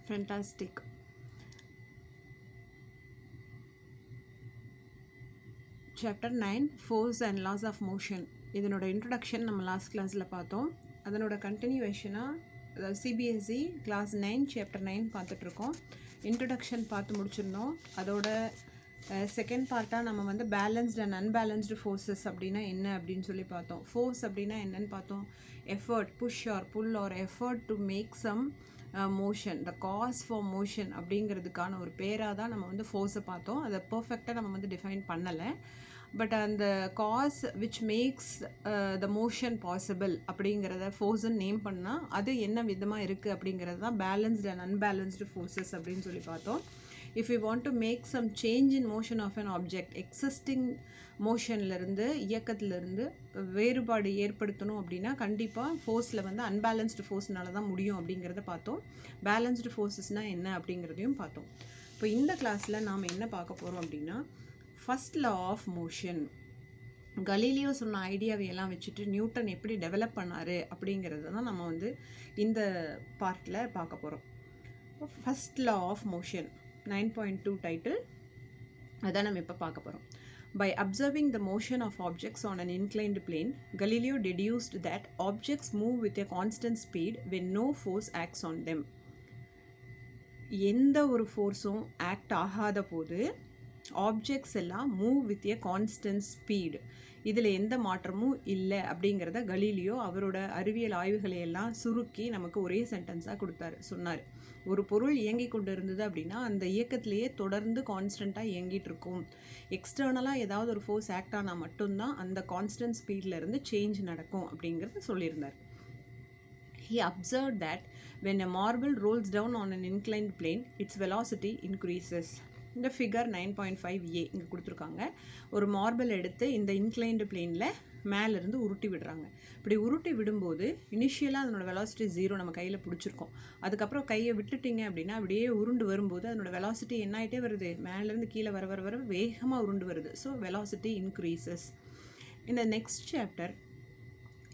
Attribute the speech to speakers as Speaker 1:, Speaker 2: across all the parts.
Speaker 1: Fantastic. Chapter 9 Force and Laws of Motion. இதனோட introduction நம்ம last கிளாஸில் பார்த்தோம். அதனோட கண்டினியூவேஷனாக CBSE கிளாஸ் 9 சாப்டர் 9 பார்த்துட்ருக்கோம். இன்ட்ரடக்ஷன் பார்த்து முடிச்சிருந்தோம். அதோட செகண்ட் பார்ட்டாக நம்ம வந்து பேலன்ஸ்டு அண்ட் அன்பேலன்ஸ்டு ஃபோர்ஸஸ் அப்படின்னா என்ன அப்படின்னு சொல்லி பார்த்தோம். ஃபோர்ஸ் அப்படின்னா என்னன்னு பார்த்தோம். Effort, push or pull or effort to make some motion, the cause for motion அப்படிங்கிறதுக்கான ஒரு பேராக தான் நம்ம வந்து ஃபோர்ஸை பார்த்தோம். அதை பர்ஃபெக்டாக நம்ம வந்து டிஃபைன் பண்ணலை. பட் அந்த cause which makes the motion possible அப்படிங்கிறத ஃபோர்ஸ்ன்னு நேம் பண்ணால் அது என்ன விதமாக இருக்குது அப்படிங்கிறது தான் பேலன்ஸ்டு அண்ட் அன்பேலன்ஸ்டு ஃபோர்ஸஸ் அப்படின்னு சொல்லி பார்த்தோம். If you want to make some change in motion of an object, existing மோஷன்லேருந்து இயக்கத்திலேருந்து வேறுபாடு ஏற்படுத்தணும் அப்படின்னா கண்டிப்பாக ஃபோர்ஸில் வந்து அன்பேலன்ஸ்டு ஃபோர்ஸ்னால தான் முடியும் அப்படிங்கிறத பார்த்தோம். பேலன்ஸ்டு ஃபோர்ஸஸ்னால் என்ன அப்படிங்கிறதையும் பார்த்தோம். இப்போ இந்த கிளாஸில் நாம் என்ன பார்க்க போகிறோம் அப்படின்னா first law of motion. Galileo சொன்ன ஐடியாவை எல்லாம் வச்சுட்டு நியூட்டன் எப்படி டெவலப் பண்ணார் அப்படிங்கிறது தான் நம்ம வந்து இந்த பார்ட்டில் பார்க்க போகிறோம். First law of motion 9.2 title அதான் நம்ம இப்போ பார்க்க போகிறோம். By observing the motion of objects on an inclined plane, Galileo deduced that objects move with a constant speed when no force acts on them. எந்த ஒரு ஃபோர்ஸும் ஆக்ட் ஆகாத போது objects எல்லாம் move with A constant speed, இதில் எந்த மாற்றமும் இல்லை அப்படிங்கிறத கலீலியோ அவரோட அறிவியல் ஆய்வுகளை எல்லாம் சுருக்கி நமக்கு ஒரே சென்டென்ஸாக சொன்னார். ஒரு பொருள் இயங்கி கொண்டு இருந்தது அப்படின்னா அந்த இயக்கத்திலேயே தொடர்ந்து கான்ஸ்டண்ட்டாக இயங்கிட்டு இருக்கும். எக்ஸ்டர்னலாக ஏதாவது ஒரு ஃபோர்ஸ் ஆக்ட் ஆனால் மட்டும்தான் அந்த கான்ஸ்டன்ட் ஸ்பீடில் இருந்து சேஞ்ச் நடக்கும் அப்படிங்கிறத சொல்லியிருந்தார். He observed that when a marble rolls down on an inclined plane, its velocity increases. இந்த ஃபிகர் 9.5a இங்கே கொடுத்துருக்காங்க. ஒரு மார்பிள் எடுத்து இந்த இன்க்ளைன்டு பிளேனில் மேலேருந்து உருட்டி விடுறாங்க. இப்படி உருட்டி விடும்போது இனிஷியலாக அதனோட வெலாசிட்டி 0 நம்ம கையில் பிடிச்சிருக்கோம். அதுக்கப்புறம் கையை விட்டுட்டிங்க அப்படின்னா அப்படியே உருண்டு வரும்போது அதனோட வெலாசிட்டி என்ன ஆகிட்டே வருது, மேலேருந்து கீழே வர வர வர வேகமாக உருண்டு வருது. So velocity increases. இந்த next chapter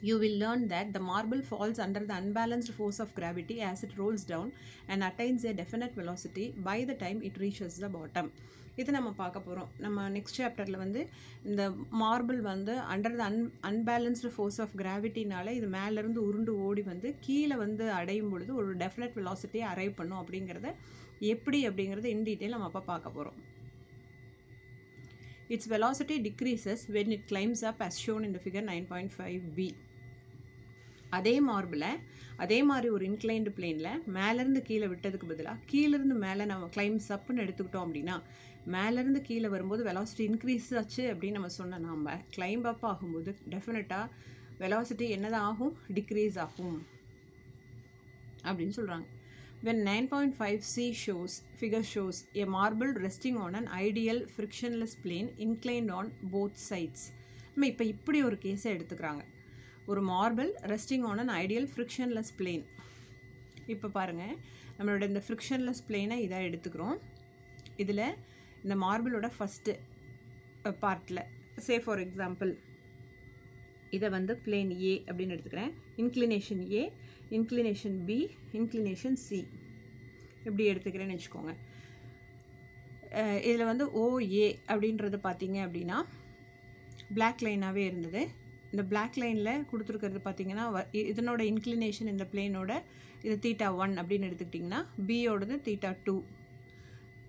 Speaker 1: you will learn that the marble falls under the unbalanced force of gravity as it rolls down and attains a definite velocity by the time it reaches the bottom. இது நம்ம பார்க்க போகிறோம். நம்ம next சாப்டரில் வந்து இந்த marble வந்து under the unbalanced force of கிராவிட்டினால இது மேலேருந்து உருண்டு ஓடி வந்து கீழே வந்து அடையும் பொழுது ஒரு டெஃபினட் வெலாசிட்டியை அரைவ் பண்ணும் அப்படிங்கிறத எப்படி அப்படிங்கிறத இன் டீட்டெயில் நம்ம அப்போ பார்க்க போகிறோம். Its velocity decreases when it climbs up as shown in the figure 9.5b. அதே மார்பிளை அதே மாதிரி ஒரு இன்க்ளைன்டு பிளேனில் மேலேருந்து கீழே விட்டதுக்கு பதிலாக கீழேருந்து மேலே நம்ம கிளைம்ஸ் அப்னு எடுத்துக்கிட்டோம் அப்படின்னா மேலேருந்து கீழே வரும்போது வெலாசிட்டி இன்க்ரீஸ் ஆச்சு அப்படின்னு நம்ம சொன்ன நாம் கிளைம்ப் அப் ஆகும்போது டெஃபினட்டாக வெலாசிட்டி என்னதான் ஆகும், டிக்ரீஸ் ஆகும் அப்படின்னு சொல்கிறாங்க. When 9.5c figure shows a marble resting on an ideal frictionless plane inclined on both sides. நம்ம இப்போ இப்படி ஒரு கேஸை எடுத்துக்கிறாங்க. ஒரு marble resting on an ideal frictionless plane. இப்போ பாருங்கள், நம்மளோட இந்த ஃப்ரிக்ஷன்லெஸ் பிளேனை இதாக எடுத்துக்கிறோம். இதில் இந்த மார்பிளோட ஃபஸ்ட்டு பார்ட்டில் சே ஃபார் எக்ஸாம்பிள் இதை வந்து பிளேன் ஏ அப்படின்னு எடுத்துக்கிறேன். இன்க்ளினேஷன் ஏ, இன்க்ளினேஷன் பி, இன்க்ளினேஷன் சி இப்படி எடுத்துக்கிறேன்னு வச்சுக்கோங்க. இதில் வந்து ஓஏ அப்படின்றது பார்த்தீங்க அப்படின்னா பிளாக் லைனாகவே இருந்தது. இந்த பிளாக் லைனில் கொடுத்துருக்கிறது பார்த்தீங்கன்னா இதனோட இன்க்ளினேஷன் இந்த பிளேனோட இது θ1 அப்படின்னு எடுத்துக்கிட்டிங்கன்னா பியோடது θ2,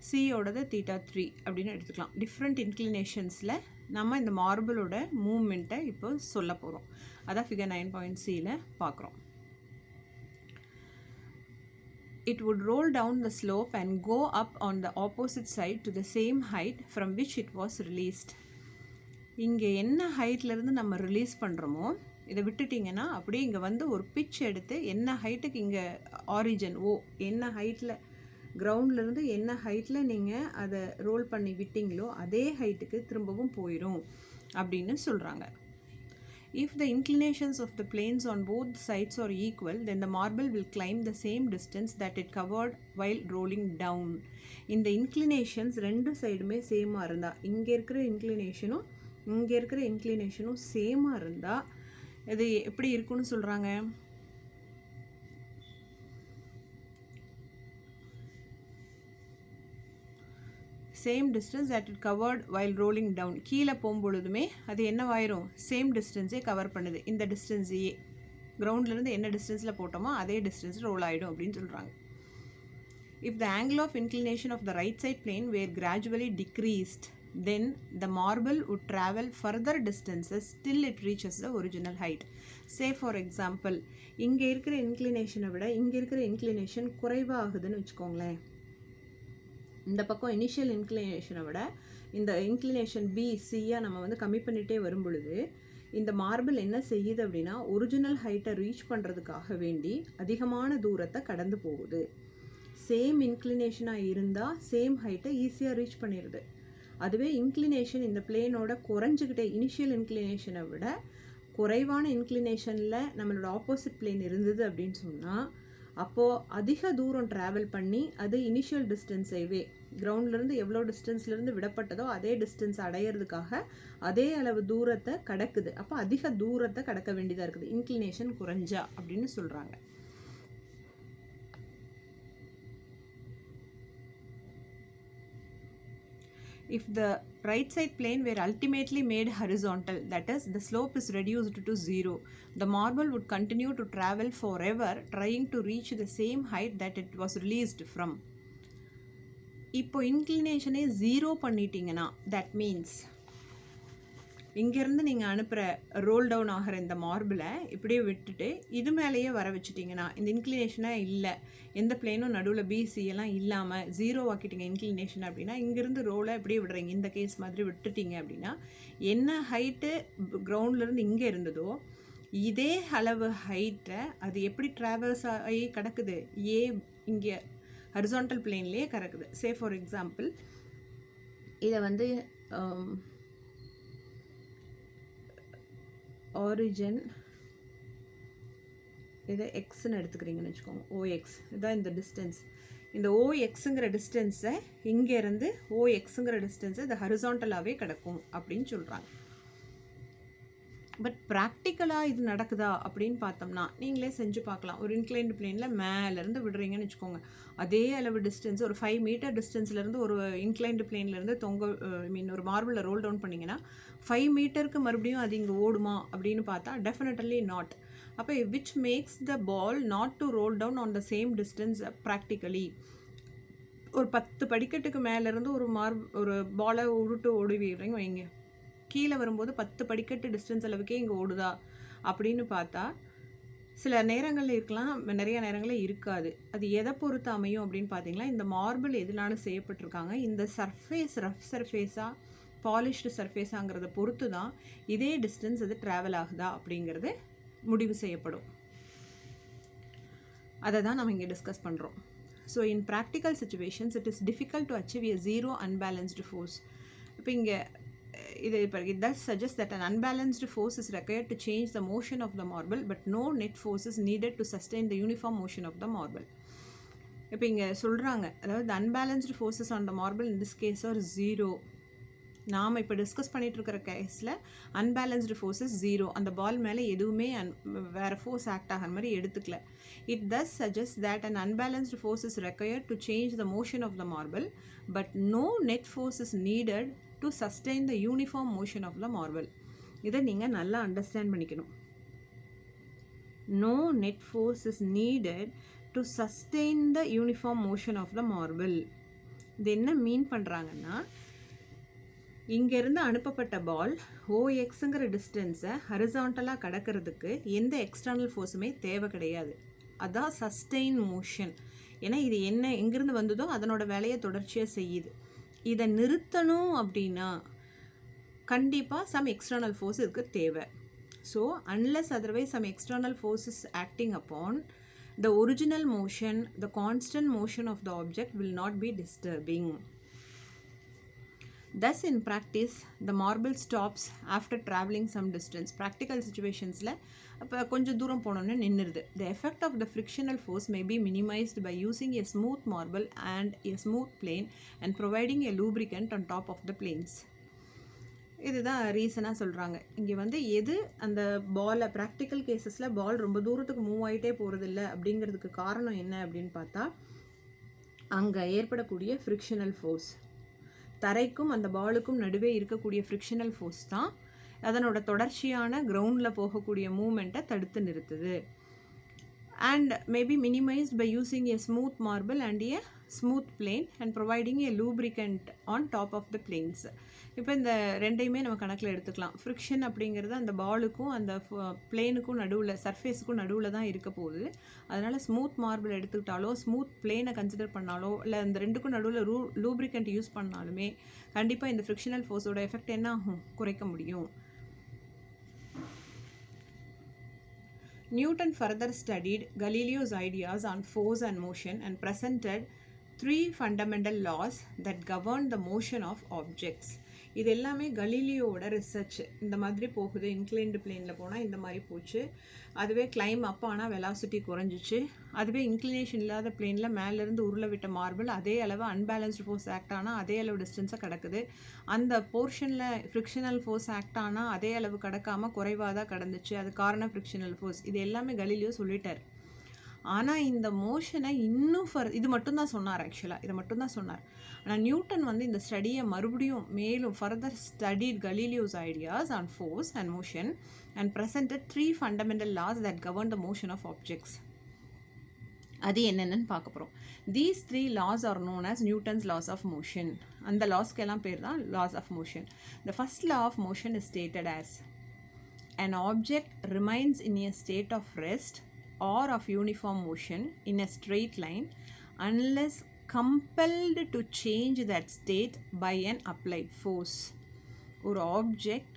Speaker 1: சியோடது θ3 அப்படின்னு எடுத்துக்கலாம். டிஃப்ரெண்ட் இன்க்ளினேஷன்ஸில் நம்ம இந்த மார்பிளோட மூவ்மெண்ட்டை இப்போ சொல்ல போகிறோம். அதான் ஃபிகர் 9.cயில் பார்க்குறோம். It would roll down the slope and go up on the opposite side to the same height from which it was released. இங்கே என்ன ஹைட்லேருந்து நம்ம ரிலீஸ் பண்ணுறோமோ இதை விட்டுட்டிங்கன்னா அப்படியே இங்கே வந்து ஒரு பிச் எடுத்து என்ன ஹைட்டுக்கு இங்கே ஆரிஜன் என்ன ஹைட்டில் கிரவுண்ட்லேருந்து என்ன ஹைட்டில் நீங்கள் அதை ரோல் பண்ணி விட்டிங்களோ அதே ஹைட்டுக்கு திரும்பவும் போயிடும் அப்படின்னு சொல்கிறாங்க. If the inclinations of the planes on both sides are equal, then the marble will climb the same distance that it covered while rolling down. இந்த இன்க்ளினேஷன்ஸ் ரெண்டு சைடுமே சேமாக இருந்தால், இங்கே இருக்கிற இன்க்ளினேஷனும் இங்கே இருக்கிற இன்க்ளினேஷனும் சேமாக இருந்தால் இது எப்படி இருக்குன்னு சொல்கிறாங்க. same distance that it covered while rolling down. கீழே போகும்பொழுதுமே அது என்னவாயிரும், சேம் டிஸ்டன்ஸே கவர் பண்ணுது. இந்த டிஸ்டன்ஸையே கிரவுண்ட்லேருந்து என்ன டிஸ்டன்ஸில் போட்டோமோ அதே டிஸ்டன்ஸ் ரோல் ஆகிடும் அப்படின்னு சொல்கிறாங்க. If the angle of inclination of the right side plane were gradually decreased, then the marble would travel further distances till it reaches the original height. Say for example, இங்கே இருக்கிற இன்க்ளினேஷனை விட இங்கே இருக்கிற inclination குறைவாக ஆகுதுன்னு வச்சுக்கோங்களேன். இந்த பக்கம் இனிஷியல் இன்க்ளினேஷனை விட இந்த இன்க்ளினேஷன் பிசியாக நம்ம வந்து கம்மி பண்ணிகிட்டே வரும் பொழுது இந்த மார்பிள் என்ன செய்யுது அப்படின்னா ஒரிஜினல் ஹைட்டை ரீச் பண்ணுறதுக்காக வேண்டி அதிகமான தூரத்தை கடந்து போகுது. சேம் இன்க்ளினேஷனாக இருந்தால் சேம் ஹைட்டை ஈஸியாக ரீச் பண்ணிடுது. அதுவே இன்க்ளினேஷன் இந்த பிளேனோட குறைஞ்சிக்கிட்டே இனிஷியல் இன்க்ளினேஷனை விட குறைவான இன்க்ளினேஷனில் நம்மளோட ஆப்போசிட் பிளேன் இருந்தது அப்படின்னு சொன்னால் அப்போது அதிக தூரம் ட்ராவல் பண்ணி அது இனிஷியல் டிஸ்டன்ஸைவே கிரவுண்ட்லேருந்து எவ்வளோ டிஸ்டன்ஸ்லேருந்து விடப்பட்டதோ அதே டிஸ்டன்ஸ் அடையிறதுக்காக அதே அளவு தூரத்தை கடக்குது. அப்போ அதிக தூரத்தை கடக்க வேண்டியதாக இருக்குது இன்க்ளினேஷன் குறைஞ்சா அப்படின்னு சொல்கிறாங்க. If the right side plane were ultimately made horizontal, that is, the slope is reduced to 0, the marble would continue to travel forever trying to reach the same height that it was released from. இப்போ இன்க்ளினேஷனே 0 பண்ணிட்டீங்கன்னா that means இங்கேருந்து நீங்கள் அனுப்புகிற role down ஆகிற இந்த மார்பிளை இப்படியே விட்டுட்டு இது மேலேயே வர வச்சுட்டிங்கன்னா இந்த இன்க்ளினேஷனாக இல்லை, எந்த பிளேனும் நடுவில் பிசியெல்லாம் இல்லாமல் 0 ஆக்கிட்டீங்க இன்க்ளினேஷன் அப்படின்னா இங்கேருந்து ரோலை இப்படியே விடுறீங்க. இந்த கேஸ் மாதிரி விட்டுட்டீங்க அப்படின்னா என்ன ஹைட்டு கிரவுண்ட்லேருந்து இங்கே இருந்ததோ இதே அளவு ஹைட்டை அது எப்படி ட்ராவல்ஸ் ஆகி கிடக்குது, இங்கே ஹரிசாண்டல் பிளேன்லேயே கிடக்குது. சே ஃபார் எக்ஸாம்பிள் இதை வந்து ஆரிஜின் இதை எக்ஸ்ன்னு எடுத்துக்கிறீங்கன்னு வச்சுக்கோங்க, ஓஎக்ஸ் இதுதான் இந்த டிஸ்டன்ஸ். இந்த ஓஎக்ஸுங்கிற டிஸ்டன்ஸை இங்கேருந்து ஓஎக்ஸுங்கிற டிஸ்டன்ஸை இந்த ஹரிசாண்டலாகவே கிடக்கும் அப்படின்னு சொல்கிறாங்க. பட் ப்ராக்டிக்கலாக இது நடக்குதா அப்படின்னு பார்த்தோம்னா நீங்களே செஞ்சு பார்க்கலாம். ஒரு இன்க்ளைன்டு பிளேனில் மேலேருந்து விடுறீங்கன்னு வச்சுக்கோங்க, அதே அளவு டிஸ்டன்ஸ் ஒரு 5 மீட்டர் டிஸ்டன்ஸ்லேருந்து ஒரு இன்க்ளைன்டு பிளேன்லேருந்து ஒரு மார்பிளில் ரோல் டவுன் பண்ணிங்கன்னா 5 மீட்டருக்கு மறுபடியும் அது இங்கே ஓடுமா அப்படின்னு பார்த்தா டெஃபினெட்லி நாட். அப்போ which makes the ball not to roll down on the same distance practically. ஒரு 10 படிக்கட்டுக்கு மேலேருந்து ஒரு பாலை உருட்டு ஓடுவீங்க வைங்க, கீழே வரும்போது 10 படிக்கட்டு டிஸ்டன்ஸ் அளவுக்கே இங்கே ஓடுதா அப்படின்னு பார்த்தா சில நேரங்களில் இருக்கலாம், நிறைய நேரங்களில் இருக்காது. அது எதை பொறுத்து அமையும் அப்படின்னு பார்த்தீங்கன்னா இந்த மார்பிள் எதனால செய்யப்பட்டிருக்காங்க, இந்த சர்ஃபேஸ் ரஃப் சர்ஃபேஸாக பாலிஷ்டு சர்ஃபேஸாங்கிறத பொறுத்து தான் இதே டிஸ்டன்ஸ் அது ட்ராவல் ஆகுதா அப்படிங்கிறது முடிவு செய்யப்படும். அதை தான் நம்ம இங்கே டிஸ்கஸ் பண்ணுறோம். So in practical situations it is difficult to achieve a zero unbalanced force. இப்போ இங்கே it thus suggests that an unbalanced force is required to change the motion of the marble, but no net force is needed to sustain the uniform motion of the marble. இப்போ இங்கே சொல்கிறாங்க, அதாவது the unbalanced forces on the marble in this case are 0. நாம் இப்போ discuss பண்ணிகிட்டு இருக்கிற கேஸில் unbalanced forces 0, அந்த பால் மேலே எதுவுமே வேறு ஃபோர்ஸ் ஆக்ட் ஆகிற மாதிரி எடுத்துக்கல. It thus suggests that an unbalanced force is required to change the motion of the marble, but no net force is needed to sustain the uniform motion of the marble. இதை நீங்கள் நல்லா understand பண்ணிக்கணும். No net force is needed to sustain the uniform motion of the marble. இது என்ன மீன் பண்ணுறாங்கன்னா, இங்கேருந்து அனுப்பப்பட்ட பால் ஓஎக்ஸுங்கிற டிஸ்டன்ஸை ஹரிசாண்டலாக கடக்கிறதுக்கு எந்த எக்ஸ்டர்னல் ஃபோர்ஸுமே தேவை கிடையாது. அதான் சஸ்டெயின் மோஷன். ஏன்னா இது என்ன எங்கேருந்து வந்ததோ அதனோட வேலையை தொடர்ச்சியாக செய்யுது. இதை நிறுத்தணும் அப்படின்னா கண்டிப்பாக சம் எக்ஸ்டர்னல் ஃபோர்ஸ் இதுக்கு தேவை. So unless otherwise some external force is acting upon the original motion, the constant motion of the object will not be disturbing. Thus in practice the marble stops after traveling some distance. Practical situationsல அப்போ கொஞ்சம் தூரம் போனோன்னு நின்றுது. The effect of the frictional force may be minimized by using a smooth marble and a smooth plane and providing a lubricant on top of the planes. இதுதான் ரீசனாக சொல்கிறாங்க. இங்கே வந்து எது அந்த பாலை ப்ராக்டிக்கல் கேசஸில் பால் ரொம்ப தூரத்துக்கு மூவ் ஆகிட்டே போகிறதில்ல அப்படிங்கிறதுக்கு காரணம் என்ன அப்படின்னு பார்த்தா அங்கே ஏற்படக்கூடிய ஃப்ரிக்ஷனல் ஃபோர்ஸ். தரைக்கும் அந்த பாலுக்கும் நடுவே இருக்கக்கூடிய ஃப்ரிக்ஷனல் ஃபோர்ஸ் தான் அதனோட தொடர்ச்சியான கிரவுண்டில் போகக்கூடிய மூமெண்ட்டை தடுத்து நிறுத்துது. And may be minimized by using a smooth marble and a smooth plane and providing a lubricant on top of the planes. இப்போ இந்த ரெண்டையுமே நம்ம கணக்கில் எடுத்துக்கலாம். ஃப்ரிக்ஷன் அப்படிங்கிறது அந்த பாலுக்கும் அந்த பிளேனுக்கும் நடுவில் சர்ஃபேஸுக்கும் நடுவில் தான் இருக்க போகுது. அதனால் ஸ்மூத் மார்பிள் எடுத்துக்கிட்டாலோ ஸ்மூத் பிளேனை கன்சிடர் பண்ணாலோ இல்லை இந்த ரெண்டுக்கும் நடுவில் லூப்ரிகண்ட் யூஸ் பண்ணாலுமே கண்டிப்பாக இந்த ஃப்ரிக்ஷனல் ஃபோர்ஸோட எஃபெக்ட் என்ன ஆகும், குறைக்க முடியும். Newton further studied Galileo's ideas on force and motion and presented 3 fundamental laws that govern the motion of objects. இது எல்லாமே கலீலியோட ரிசர்ச். இந்த மாதிரி போகுது, இன்க்ளைன்டு பிளேனில் போனால் இந்த மாதிரி போச்சு, அதுவே கிளைம் அப் ஆனால் வெலாசிட்டி குறைஞ்சிச்சு, அதுவே இன்க்ளினேஷன் இல்லாத பிளேனில் மேலேருந்து உருளை விட்ட மார்பிள் அதே அளவு அன்பேலன்ஸ்டு ஃபோர்ஸ் ஆக்ட் ஆனால் அதே அளவு டிஸ்டன்ஸாக கிடக்குது. அந்த போர்ஷனில் ஃப்ரிக்ஷனல் ஃபோர்ஸ் ஆக்ட் ஆனால் அதே அளவு கடக்காமல் குறைவாக தான் கடந்துச்சு, அது காரணம் ஃப்ரிக்ஷனல் ஃபோர்ஸ். இது எல்லாமே கலீலியோ சொல்லிட்டார். ஆனால் இந்த மோஷனை இன்னும் இது மட்டும்தான் சொன்னார். ஆக்சுவலாக இதை மட்டும்தான் சொன்னார். ஆனால் நியூட்டன் வந்து இந்த ஸ்டடியை மறுபடியும் மேலும் further studied Galileo's ideas on force and motion and presented 3 fundamental laws that govern the motion of objects. அது என்னென்னு பார்க்க போகிறோம். These 3 laws are known as Newton's laws of motion. அந்த லாஸ்க்கெல்லாம் பேர் தான் laws of motion. The first law of motion is stated as an object remains in a state of rest or of uniform motion in a straight line unless compelled to change that state by an applied force. ஒரு object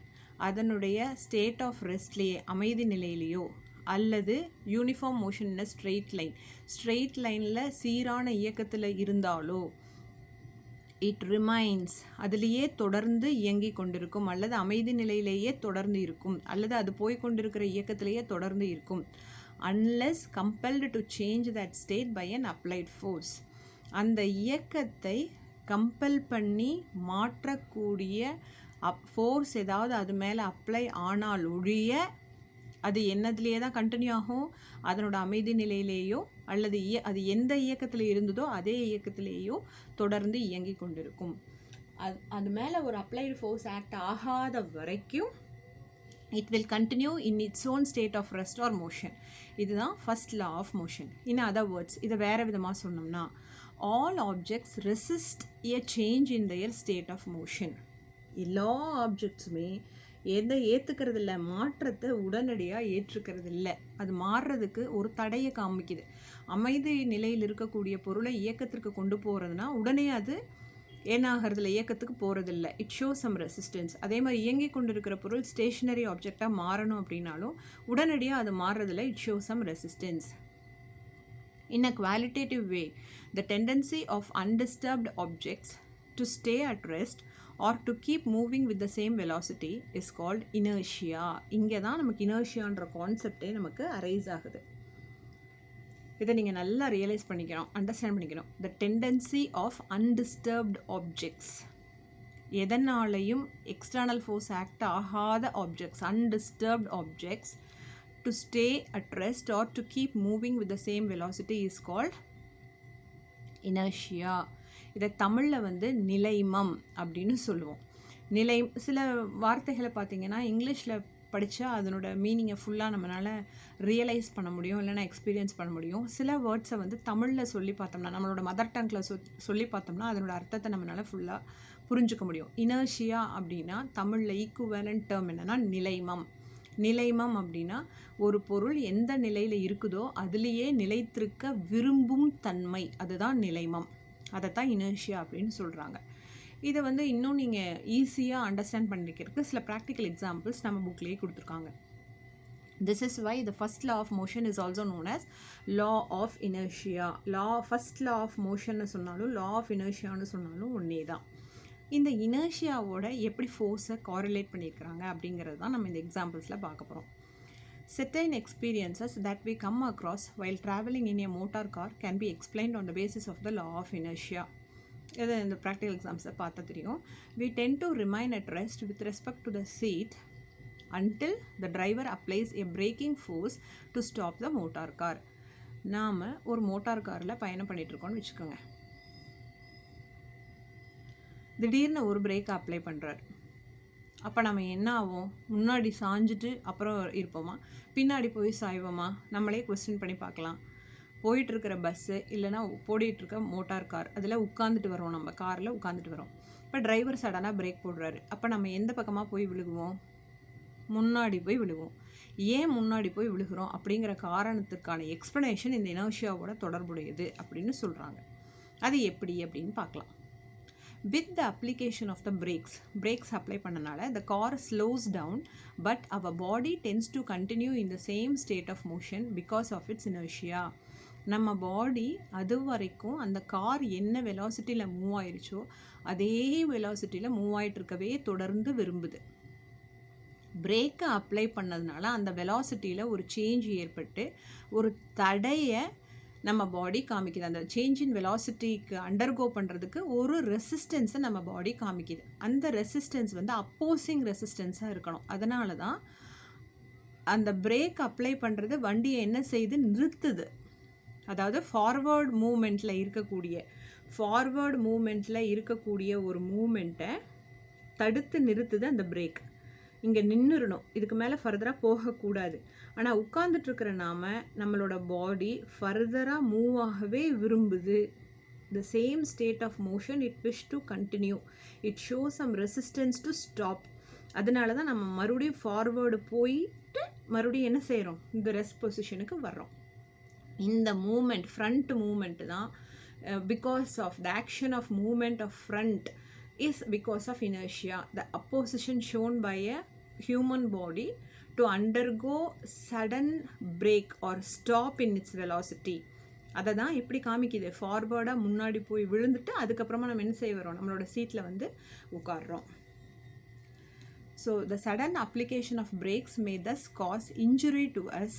Speaker 1: அதனுடைய state of ரெஸ்ட்லேயே அமைதி நிலையிலையோ அல்லது uniform motion இன் straight லைனில் சீரான இயக்கத்தில் இருந்தாலோ it remains அதிலேயே தொடர்ந்து இயங்கி கொண்டிருக்கும் அல்லது அமைதி நிலையிலேயே தொடர்ந்து இருக்கும் அல்லது அது போய்கொண்டிருக்கிற இயக்கத்திலேயே தொடர்ந்து இருக்கும். unless compelled to change that state by an applied force. அந்த இயக்கத்தை கம்பல் பண்ணி மாற்றக்கூடிய ஃபோர்ஸ் ஏதாவது அது மேலே அப்ளை ஆனால் ஒழிய அது என்னதுலேயே தான் கண்டினியூ ஆகும், அதனோட அமைதி நிலையிலேயோ அல்லது அது எந்த இயக்கத்தில் இருந்ததோ அதே இயக்கத்திலேயோ தொடர்ந்து இயங்கி கொண்டிருக்கும். அது மேலே ஒரு அப்ளைடு ஃபோர்ஸ் ஆக்ட் ஆகாத வரைக்கும் it will continue in its own state of rest or motion. இதுதான் first law of motion. In other words, இதை வேறு விதமாக சொன்னோம்னா all objects resist a change in their state of motion. எல்லா ஆப்ஜெக்ட்ஸுமே எதை ஏற்றுக்கிறது இல்லை, மாற்றத்தை உடனடியாக ஏற்றுக்கிறது இல்லை, அது மாறுறதுக்கு ஒரு தடையை காமிக்குது. அமைதி நிலையில் இருக்கக்கூடிய பொருளை இயக்கத்திற்கு கொண்டு போகிறதுனா உடனே அது ஏனாகிறதுல இயக்கத்துக்கு போகிறதில்ல, இட் ஷோஸ் சம் ரெசிஸ்டன்ஸ். அதே மாதிரி இயங்கி கொண்டு இருக்கிற பொருள் ஸ்டேஷனரி ஆப்ஜெக்டாக மாறணும் அப்படின்னாலும் உடனடியாக அது மாறுறதில்ல, it shows some resistance. In a qualitative way, the tendency of undisturbed objects to stay at rest or to keep moving with the same velocity is called inertia. இங்கே தான் நமக்கு இனர்ஷியான்ற கான்செப்டே நமக்கு அரைஸ் ஆகுது. இதை நீங்கள் நல்லா ரியலைஸ் பண்ணிக்கணும், அண்டர்ஸ்டாண்ட் பண்ணிக்கணும். The tendency of undisturbed objects, எதனாலையும் எக்ஸ்டர்னல் ஃபோர்ஸ் ஆக்ட் ஆகாத objects, undisturbed objects to stay at rest or to keep moving with the same velocity is called inertia. இதை தமிழில் வந்து நிலைமம் அப்படின்னு சொல்லுவோம். சில வார்த்தைகளை பார்த்தீங்கன்னா இங்கிலீஷில் படித்தா அதனோட மீனிங்கை ஃபுல்லாக நம்மளால் ரியலைஸ் பண்ண முடியும், இல்லைனா எக்ஸ்பீரியன்ஸ் பண்ண முடியும். சில வேர்ட்ஸை வந்து தமிழில் சொல்லி பார்த்தோம்னா, நம்மளோட மதர் டங்கில் சொல்லி பார்த்தோம்னா அதனோட அர்த்தத்தை நம்மளால் ஃபுல்லாக புரிஞ்சுக்க முடியும். இனர்ஷியா அப்படின்னா தமிழில் ஈக்குவலன்ட் டேர்ம் என்னென்னா நிலைமம். நிலைமம் அப்படின்னா ஒரு பொருள் எந்த நிலையில் இருக்குதோ அதுலேயே நிலைத்திருக்க விரும்பும் தன்மை, அதுதான் நிலைமம். அதை தான் இனர்ஷியா அப்படின்னு சொல்கிறாங்க. இதை வந்து இன்னும் நீங்கள் ஈஸியாக அண்டர்ஸ்டாண்ட் பண்ணிக்கிறதுக்கு சில ப்ராக்டிக்கல் எக்ஸாம்பிள்ஸ் நம்ம புக்லேயே கொடுத்துருக்காங்க. This is why the first law of motion is also known as law of inertia. First law of motion சொன்னாலும் law of inertia சொன்னாலும் ஒன்றே தான். இந்த இனர்ஷியாவோட எப்படி ஃபோர்ஸை காரிலேட் பண்ணியிருக்கிறாங்க அப்படிங்கிறது தான் நம்ம இந்த எக்ஸாம்பிள்ஸில் பார்க்க போகிறோம். Certain experiences that we come across while traveling in a motor car can be explained on the basis of the law of inertia. இது இந்த ப்ராக்டிக்கல் எக்ஸாம்ஸை பார்த்தா தெரியும். We tend to remain at rest with respect to the seat until the driver applies a braking force to stop the motor car. நாம் ஒரு motor காரில் பயணம் பண்ணிகிட்ருக்கோன்னு வச்சுக்கோங்க. திடீர்னு ஒரு பிரேக் அப்ளை பண்ணுறாரு. அப்போ நம்ம என்ன ஆகும்? முன்னாடி சாஞ்சிட்டு அப்புறம் இருப்போமா, பின்னாடி போய் சாய்வோமா? நம்மளே கொஸ்டின் பண்ணி பார்க்கலாம். போயிட்டுருக்கிற பஸ்ஸு இல்லைனா ஓடிட்டுருக்க மோட்டார் கார், அதில் உட்காந்துட்டு வரோம், நம்ம காரில் உட்காந்துட்டு வரோம். இப்போ டிரைவர் சடனாக பிரேக் போடுறாரு. அப்போ நம்ம எந்த பக்கமாக போய் விழுகுவோம்? முன்னாடி போய் விழுவோம். ஏன் முன்னாடி போய் விழுகிறோம் அப்படிங்கிற காரணத்துக்கான எக்ஸ்ப்ளனேஷன் இந்த இனர்ஷியாவோட தொடர்புடையது அப்படின்னு சொல்கிறாங்க. அது எப்படி அப்படின்னு பார்க்கலாம். With the application of the brakes apply பண்ணனால the car slows down, but our body tends to continue in the same state of motion because of its inertia. நம்ம பாடி அது வரைக்கும் அந்த கார் என்ன வெலாசிட்டியில் மூவ் ஆயிருச்சோ அதே வெலாசிட்டியில் மூவ் ஆகிட்டு இருக்கவே தொடர்ந்து விரும்புது. பிரேக்கை அப்ளை பண்ணதுனால அந்த வெலாசிட்டியில் ஒரு சேஞ்ச் ஏற்பட்டு ஒரு தடையை நம்ம பாடி காமிக்குது. அந்த சேஞ்ச் இன் வெலாசிட்டிக்கு அண்டர்கோ பண்ணுறதுக்கு ஒரு ரெசிஸ்டன்ஸை நம்ம பாடி காமிக்குது. அந்த ரெசிஸ்டன்ஸ் வந்து அப்போசிங் ரெசிஸ்டன்ஸாக இருக்கணும். அதனால தான் அந்த பிரேக் அப்ளை பண்ணுறது வண்டியை என்ன செய்யுது? நிறுத்துது. அதாவது ஃபார்வர்ட் மூமெண்ட்டில் இருக்கக்கூடிய ஒரு மூமெண்ட்டை தடுத்து நிறுத்துது அந்த பிரேக். இங்கே நின்றுடணும், இதுக்கு மேலே ஃபர்தராக போகக்கூடாது. ஆனால் உட்கார்ந்துட்டுருக்கிற நம்மளோட பாடி ஃபர்தராக மூவ் ஆகவே விரும்புது. The same state of motion it wish to continue, it shows some resistance to stop. அதனால தான் நம்ம மறுபடியும் ஃபார்வேர்டு போயிட்டு மறுபடியும் என்ன செய்கிறோம்? இந்த ரெஸ்ட் பொசிஷனுக்கு வர்றோம். இந்த மூமெண்ட், ஃப்ரண்ட் மூமெண்ட் தான் because of the action of moment of front is because of inertia, the opposition shown by a human body to undergo sudden break or stop in its velocity. அதை தான் எப்படி காமிக்குது? ஃபார்வர்டாக முன்னாடி போய் விழுந்துட்டு அதுக்கப்புறமா நம்ம என்ன செய்ய வரோம்? நம்மளோட சீட்டில் வந்து உட்காடுறோம். So the sudden application of brakes may thus cause injury to us.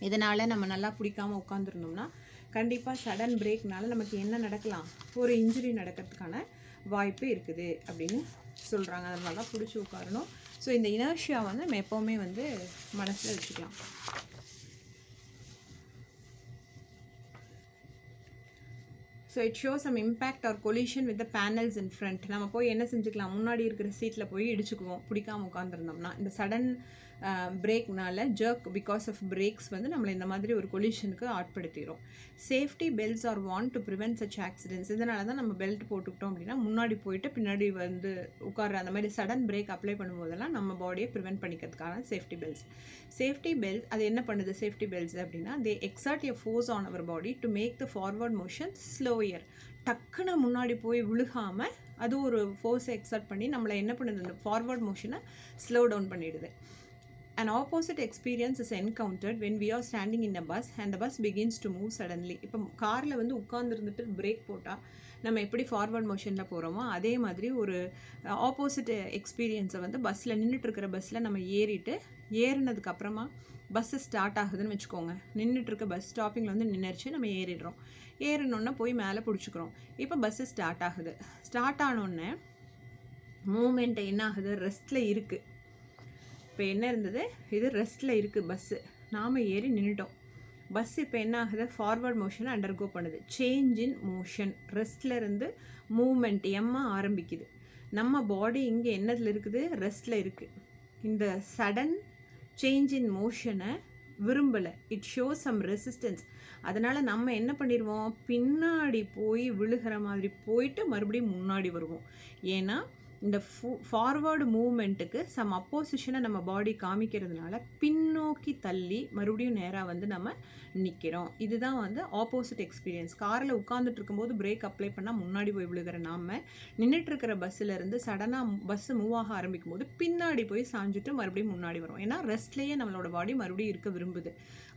Speaker 1: இதனால் நம்ம நல்லா பிடிக்காமல் உட்காந்துருந்தோம்னா கண்டிப்பாக சடன் பிரேக்னால நமக்கு என்ன நடக்கலாம்? ஒரு இன்ஜுரி நடக்கிறதுக்கான வாய்ப்பு இருக்குது அப்படின்னு சொல்கிறாங்க. அதனால தான் பிடிச்சி உட்காரணும். ஸோ இந்த இனர்ஷியா வந்து நம்ம எப்போவுமே வந்து மனசில் வச்சுக்கலாம். So it shows some impact or collision with the panels in front. நம்ம போய் என்ன செஞ்சுக்கலாம்? முன்னாடி இருக்கிற சீட்டில் போய் இடிச்சுக்குவோம் பிடிக்காமல் உட்காந்துருந்தோம்னா. இந்த சடன் பிரேக்னால ஜர்க் பிகாஸ் ஆஃப் பிரேக்ஸ் வந்து நம்மளை இந்த மாதிரி ஒரு கொலிஷனுக்கு ஆட்படுத்திடும். Safety belts are want to prevent such accidents. இதனால தான் நம்ம பெல்ட் போட்டுக்கிட்டோம் அப்படின்னா முன்னாடி போயிட்டு பின்னாடி வந்து உட்கார்ற அந்த மாதிரி சடன் பிரேக் அப்ளை பண்ணும்போதெல்லாம் நம்ம பாடியை ப்ரிவென்ட் பண்ணிக்கிறதுக்கான சேஃப்டி பெல்ட்ஸ் அது என்ன பண்ணுது? சேஃப்டி பெல்ட்ஸ் அப்படின்னா they exert a force on our body to make the forward motion slower. டக்குன்னு முன்னாடி போய் விழுகாமல் அது ஒரு ஃபோர்ஸை எக்ஸர்ட் பண்ணி நம்மளை என்ன பண்ணுது? அந்த ஃபார்வர்ட் மோஷனை ஸ்லோ டவுன் பண்ணிடுது. An opposite experience is encountered when we are standing in a bus and the bus begins to move suddenly. இப்போ காரில் வந்து உட்கார்ந்துருந்துட்டு பிரேக் போட்டால் நம்ம எப்படி ஃபார்வர்ட் மோஷனில் போகிறோமோ அதே மாதிரி ஒரு ஆப்போசிட் எக்ஸ்பீரியன்ஸை வந்து பஸ்ஸில் நின்றுட்டுருக்கிற பஸ்ஸில் நம்ம ஏறினதுக்கப்புறமா பஸ்ஸு ஸ்டார்ட் ஆகுதுன்னு வச்சுக்கோங்க. நின்றுட்டுருக்க பஸ் ஸ்டாப்பிங்கில் வந்து நின்றுச்சு, நம்ம ஏறினோன்னே போய் மேலே பிடிச்சிக்கிறோம். இப்போ பஸ்ஸு ஸ்டார்ட் ஆகுது. ஸ்டார்ட் ஆனோடனே மூமெண்ட் என்ன ஆகுது? ரெஸ்ட்டில் இருக்குது. இப்போ என்ன இருந்தது? இது ரெஸ்ட்டில் இருக்குது பஸ்ஸு. நாம் ஏறி நின்றுட்டோம். பஸ் இப்போ என்ன ஆகுது? ஃபார்வர்ட் மோஷனை அண்டர்கோ பண்ணுது. சேஞ்ச் இன் மோஷன், ரெஸ்ட்டில் இருந்து மூமெண்ட் ஆரம்பிக்குது. நம்ம பாடி இங்கே என்னதில் இருக்குது? ரெஸ்ட்டில் இருக்குது. இந்த சடன் சேஞ்ச் இன் மோஷனை விரும்பலை. It shows some resistance. அதனால் நம்ம என்ன பண்ணிடுவோம்? பின்னாடி போய் விழுகிற மாதிரி போயிட்டு மறுபடியும் முன்னாடி வருவோம். ஏன்னா இந்த ஃபார்வர்டு மூமெண்ட்டுக்கு சம் அப்போசிஷனை நம்ம பாடி காமிக்கிறதுனால பின்னோக்கி தள்ளி மறுபடியும் நேராக வந்து நம்ம நிற்கிறோம். இதுதான் வந்து ஆப்போசிட் எக்ஸ்பீரியன்ஸ். காரில் உட்காந்துட்டு இருக்கும்போது பிரேக் அப்ளை பண்ணால் முன்னாடி போய் விழுகிற நாம நின்றுட்டுருக்கிற பஸ்ஸிலேருந்து சடனாக பஸ்ஸு மூவ் ஆக ஆரம்பிக்கும் போது பின்னாடி போய் சாஞ்சிட்டு மறுபடியும் முன்னாடி வரும். ஏன்னா ரெஸ்ட்லேயே நம்மளோட பாடி மறுபடியும் இருக்க விரும்புது,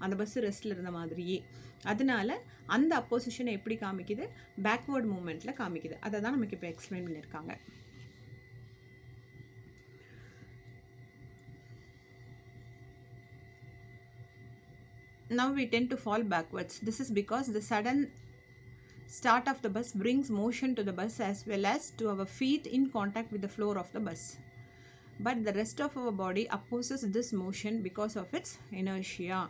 Speaker 1: அந்த பஸ்ஸு ரெஸ்ட்டில் இருந்த மாதிரியே. அதனால அந்த அப்போசிஷனை எப்படி காமிக்குது? பேக்வேர்ட் மூமெண்ட்டில் காமிக்குது. அதை தான் நமக்கு இப்போ எக்ஸ்பிளைன் பண்ணியிருக்காங்க. Now we tend to fall backwards. This is because the sudden start of the bus brings motion to the bus as well as to our feet in contact with the floor of the bus. But the rest of our body opposes this motion because of its inertia.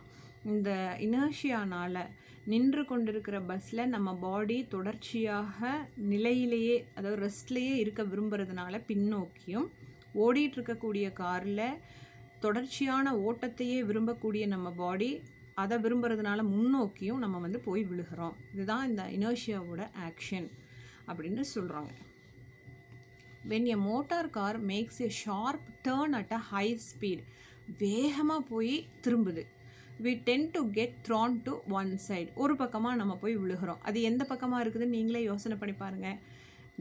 Speaker 1: இந்த இனர்ஷியானால நின்று கொண்டிருக்கிற பஸ்ஸில் நம்ம பாடி தொடர்ச்சியாக நிலையிலேயே, அதாவது ரெஸ்ட்லேயே இருக்க விரும்புறதுனால பின்னோக்கியும், ஓடிட்டு இருக்கக்கூடிய காரில் தொடர்ச்சியான ஓட்டத்தையே விரும்பக்கூடிய நம்ம பாடி அதை விரும்புறதுனால முன்னோக்கியும் நம்ம வந்து போய் விழுகிறோம். இதுதான் இந்த இனர்ஷியாவோட ஆக்ஷன் அப்படின்னு சொல்கிறாங்க. when a motor car makes a sharp turn at a high speed, வேகமாக போய் திரும்புது, we tend to get thrown to one side, ஒரு பக்கமாக நம்ம போய் விழுகிறோம். அது எந்த பக்கமாக இருக்குதுன்னு நீங்களே யோசனை பண்ணி பாருங்கள்.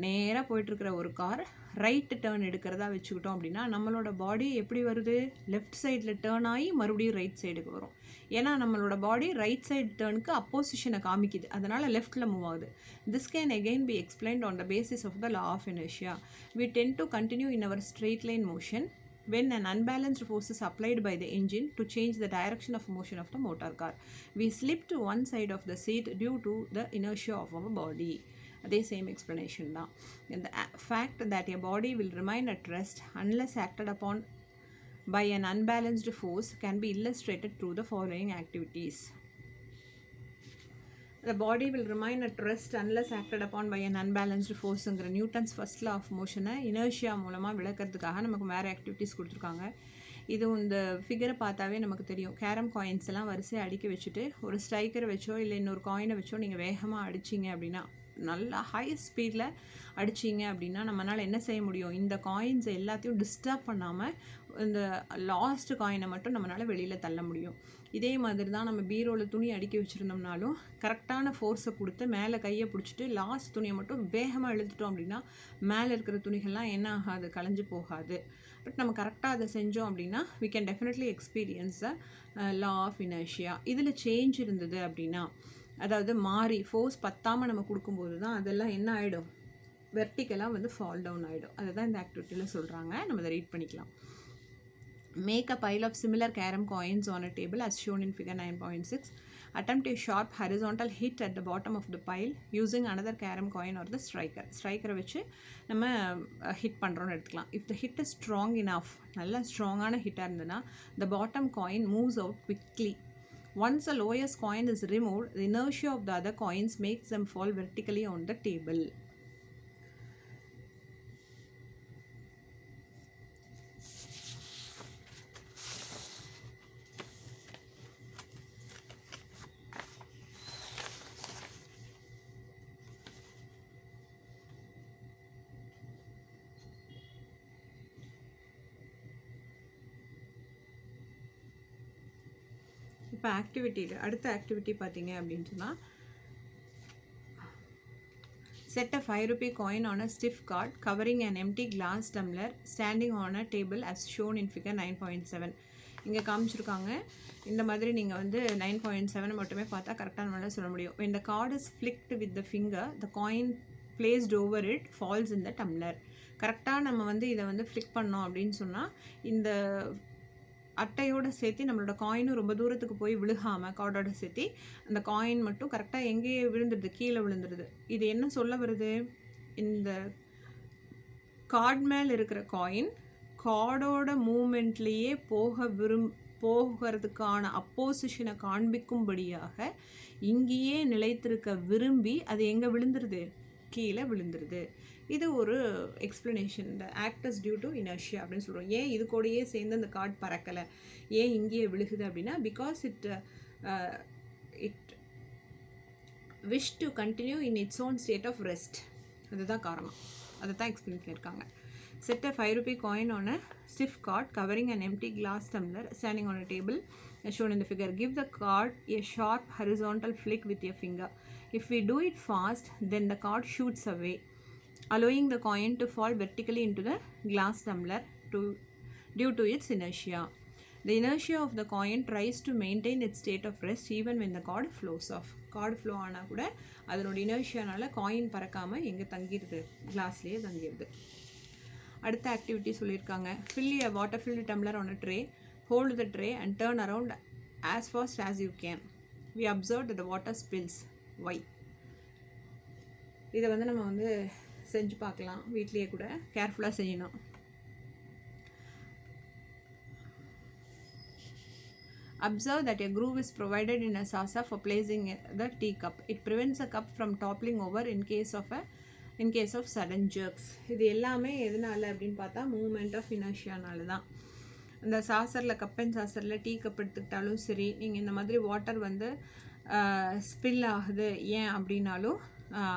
Speaker 1: நேராக போயிட்டுருக்கிற ஒரு கார் ரைட்டு டேர்ன் எடுக்கிறதா வச்சுக்கிட்டோம் அப்படின்னா நம்மளோட பாடி எப்படி வருது, லெஃப்ட் சைடில் டேர்ன் ஆகி மறுபடியும் ரைட் சைடுக்கு வரும். ஏன்னா நம்மளோட பாடி ரைட் சைடு டேர்னுக்கு அப்போசிஷனை காமிக்குது, அதனால் லெஃப்டில் மூவ் ஆகுது. This can again be explained on the basis of the law of inertia. We tend to continue in our straight line motion when an unbalanced force is applied by the engine to change the direction of motion of the motor car. We slip to one side of the seat due to the inertia of our body. அதே same explanation தான். இந்த fact that a body will remain at rest unless acted upon by an unbalanced force can be illustrated through the following activities. The body will remain at rest unless acted upon by an unbalanced forceங்கிற Newton's first law of மோஷனை inertia மூலமாக விளக்கிறதுக்காக நமக்கு வேறு activities கொடுத்துருக்காங்க. இது இந்த ஃபிகரை பார்த்தாவே நமக்கு தெரியும். கேரம் காயின்ஸ் எல்லாம் வரிசையாக அடிக்க வச்சுட்டு ஒரு ஸ்ட்ரைக்கரை வச்சோ இல்லை இன்னொரு காயினை வச்சோ நீங்கள் வேகமாக அடிச்சிங்க அப்படின்னா, நல்லா ஹை ஸ்பீடில் அடிச்சிங்க அப்படின்னா நம்மளால் என்ன செய்ய முடியும், இந்த காயின்ஸ் எல்லாத்தையும் டிஸ்டர்ப் பண்ணாமல் இந்த லாஸ்ட் காயினை மட்டும் நம்மளால் வெளியில் தள்ள முடியும். இதே மாதிரி தான் நம்ம பீரோவில் துணி அடுக்கி வச்சுருந்தோம்னாலும் கரெக்டான ஃபோர்ஸை கொடுத்து மேலே கையை பிடிச்சிட்டு லாஸ்ட் துணியை மட்டும் வேகமாக இழுத்துட்டோம் அப்படின்னா மேலே இருக்கிற துணிகள்லாம் என்ன ஆகாது, கலைஞ்சு போகாது. பட் நம்ம கரெக்டாக அதை செஞ்சோம் அப்படின்னா we can definitely experience the law of inertia. இதில் சேஞ்ச் இருந்தது அப்படின்னா, அதாவது மாறி ஃபோர்ஸ் பத்தாமல் நம்ம கொடுக்கும்போது தான் அதெல்லாம் என்ன ஆகிடும், வெர்டிக்கலாக வந்து ஃபால் டவுன் ஆகிடும். அதை தான் இந்த ஆக்டிவிட்டியில் சொல்கிறாங்க. நம்ம அதை ரீட் பண்ணிக்கலாம். Make a pile of similar carom coins on a table as shown in figure 9.6. Attempt a sharp horizontal hit at the bottom of the pile using another carom coin or the striker. Striker வச்சு நம்ம hit பண்ணுறோன்னு எடுத்துக்கலாம். If the hit is strong enough, நல்ல ஸ்ட்ராங்கான ஹிட்டாக இருந்ததுன்னா the bottom coin moves out quickly. Once the lowest coin is removed, the inertia of the other coins makes them fall vertically on the table. இப்போ ஆக்டிவிட்டியில் அடுத்த activity பார்த்தீங்க அப்படின்னு சொன்னால், set a 5 rupee coin on a stiff card covering an empty glass tumbler standing on a table as shown in figure 9.7. இங்கே காமிச்சிருக்காங்க. இந்த மாதிரி நீங்கள் வந்து 9.7 மட்டுமே பார்த்தா கரெக்டாக நம்மளால் சொல்ல முடியும். when the card is flicked with the finger, the coin placed over it falls in the tumbler. கரெக்டாக நம்ம வந்து இதை வந்து ஃப்ளிக் பண்ணோம் அப்படின்னு சொன்னால் இந்த அட்டையோடு சேர்த்து நம்மளோட காயினும் ரொம்ப தூரத்துக்கு போய் விழுகாமல் கார்டோட சேர்த்து அந்த காயின் மட்டும் கரெக்டாக எங்கேயே விழுந்துடுது, கீழே விழுந்துடுது. இது என்ன சொல்ல வருது, இந்த கார்டு மேலே இருக்கிற காயின் கார்டோட மூமெண்ட்லேயே போகிறதுக்கான அப்போசிஷனை காண்பிக்கும்படியாக இங்கேயே நிலைத்திருக்க விரும்பி அது எங்கே விழுந்துருது, கீழே விழுந்துருது. இது ஒரு எக்ஸ்ப்ளனேஷன். இந்த ஆக்டர்ஸ் டியூ டு இனர்ஷியா அப்படின்னு சொல்கிறோம். ஏன் இது கூடயே சேர்ந்து அந்த கார்டு பறக்கலை, ஏன் இங்கேயே விழுகுது அப்படின்னா, because it wish to continue in its own state of rest. அதுதான் காரணம். அதை தான் எக்ஸ்பிளைன் பண்ணியிருக்காங்க. Set a 5 rupee coin on a stiff card covering an empty glass tumbler standing on a table as shown in the figure. Give the card a sharp horizontal flick with your finger. If we do it fast, then the card shoots away, allowing the coin to fall vertically into the glass tumbler due to its inertia. The inertia of the coin tries to maintain its state of rest even when the card flows off. Card flow ஆனால் கூட அதனோட இனர்ஷியானால coin பறக்காமல் எங்கே தங்கிடுது, கிளாஸ்லேயே தங்கிடுது. அடுத்த activity சொல்லியிருக்காங்க. fill a water filled tumbler on a tray, hold the tray and turn around as fast as you can. We observe that the water spills. Why? இதை வந்து நம்ம வந்து செஞ்சு பார்க்கலாம், வீட்லேயே கூட கேர்ஃபுல்லாக செய்யணும். Observe that a groove is provided in a saucer for placing the teacup. It prevents a cup from toppling over in case of sudden jerks. இது எல்லாமே எதனால அப்படின்னு பார்த்தா மூமெண்ட் ஆஃப் இனர்ஷியானால தான். இந்த சாசரில் கப் அண்ட் சாசரில் டீ கப் எடுத்துக்கிட்டாலும் சரி, நீங்கள் இந்த மாதிரி வாட்டர் வந்து ஸ்பில் ஆகுது ஏன் அப்படின்னாலும்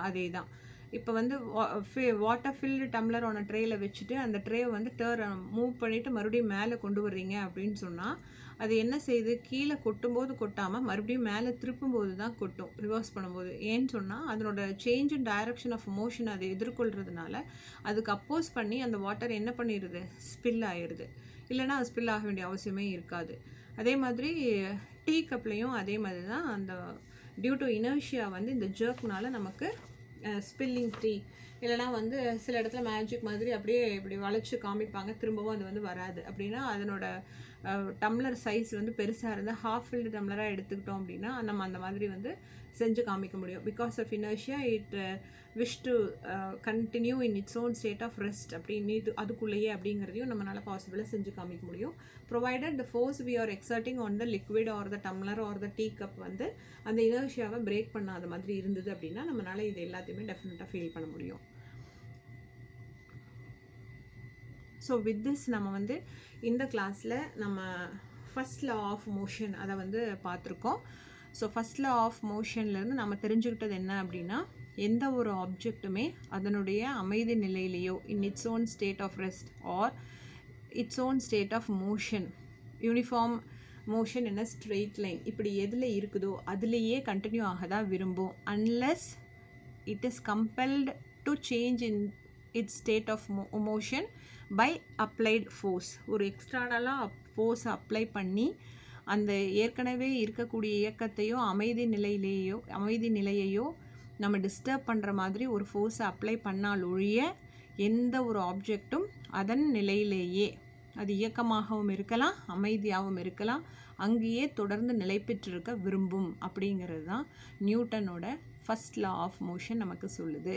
Speaker 1: அதே தான். இப்போ வந்து வாட்டர் ஃபில்டு டம்ளர் ஒன்று ட்ரேயில் வச்சுட்டு அந்த ட்ரேவை வந்து மூவ் பண்ணிவிட்டு மறுபடியும் மேலே கொண்டு வர்றீங்க அப்படின்னு சொன்னால் அது என்ன செய்யுது, கீழே கொட்டும்போது கொட்டாமல் மறுபடியும் மேலே திருப்பும்போது தான் கொட்டும், ரிவர்ஸ் பண்ணும்போது. ஏன்னு சொன்னால் அதனோட change in direction of motion அதை எதிர்கொள்கிறதுனால அதுக்கு அப்போஸ் பண்ணி அந்த வாட்டர் என்ன பண்ணிடுது, ஸ்பில் ஆயிடுது. இல்லைனா அது ஸ்பில் ஆக வேண்டிய அவசியமே இருக்காது. அதே மாதிரி டீ கப்லேயும் அதே மாதிரி தான். அந்த டியூ டு இனர்ஷியா வந்து இந்த ஜர்க்னால நமக்கு ஸ்பில்லிங் டீ இல்லைனா வந்து சில இடத்துல மேஜிக் மாதிரி அப்படியே இப்படி வளைச்சி காமிப்பாங்க, திரும்பவும் அது வந்து வராது. அப்படின்னா அதனோட டம்ளர் சைஸ் வந்து பெருசாக இருந்தால் ஹாஃப் ஃபில்டு டம்ளராக எடுத்துக்கிட்டோம் அப்படின்னா நம்ம அந்த மாதிரி வந்து செஞ்சு காமிக்க முடியும். Because of inertia it wish to continue in its own state of rest அப்படின்னு அதுக்குள்ளேயே அப்படிங்கிறதையும் நம்மளால் பாசிபிளாக செஞ்சு காமிக்க முடியும். Provided the force we are exerting on the liquid or the tumbler or the tea cup வந்து அந்த இனர்ஷியாவை பிரேக் பண்ணாத மாதிரி இருந்தது அப்படின்னா நம்மளால் இது எல்லாத்தையுமே டெஃபினட்டாக ஃபீல் பண்ண முடியும். ஸோ வித் திஸ் நம்ம வந்து இந்த கிளாஸில் நம்ம ஃபஸ்ட் லா ஆஃப் மோஷன் அதை வந்து பார்த்துருக்கோம். ஸோ ஃபஸ்ட் லா ஆஃப் மோஷன்லேருந்து நம்ம தெரிஞ்சுக்கிட்டது என்ன அப்படின்னா, எந்த ஒரு ஆப்ஜெக்ட்டுமே அதனுடைய அமைதி நிலையிலேயோ in its own state of rest or its own state of motion, uniform motion என்ன ஸ்ட்ரெயிட் லைன், இப்படி எதில் இருக்குதோ அதுலேயே கண்டினியூ ஆக தான் விரும்பும். Unless it is compelled to change in its state of motion by applied force. ஒரு எக்ஸ்டர்னலாக ஃபோர்ஸை அப்ளை பண்ணி அந்த ஏற்கனவே இருக்கக்கூடிய இயக்கத்தையோ அமைதி நிலையையோ நம்ம டிஸ்டர்ப் பண்ணுற மாதிரி ஒரு ஃபோர்ஸை அப்ளை பண்ணால் ஒழிய எந்த ஒரு ஆப்ஜெக்டும் அதன் நிலையிலேயே, அது இயக்கமாகவும் இருக்கலாம் அமைதியாகவும் இருக்கலாம், அங்கேயே தொடர்ந்து நிலை பெற்றிருக்க விரும்பும். அப்படிங்கிறது தான் நியூட்டனோட ஃபஸ்ட் லா ஆஃப் மோஷன் நமக்கு சொல்லுது.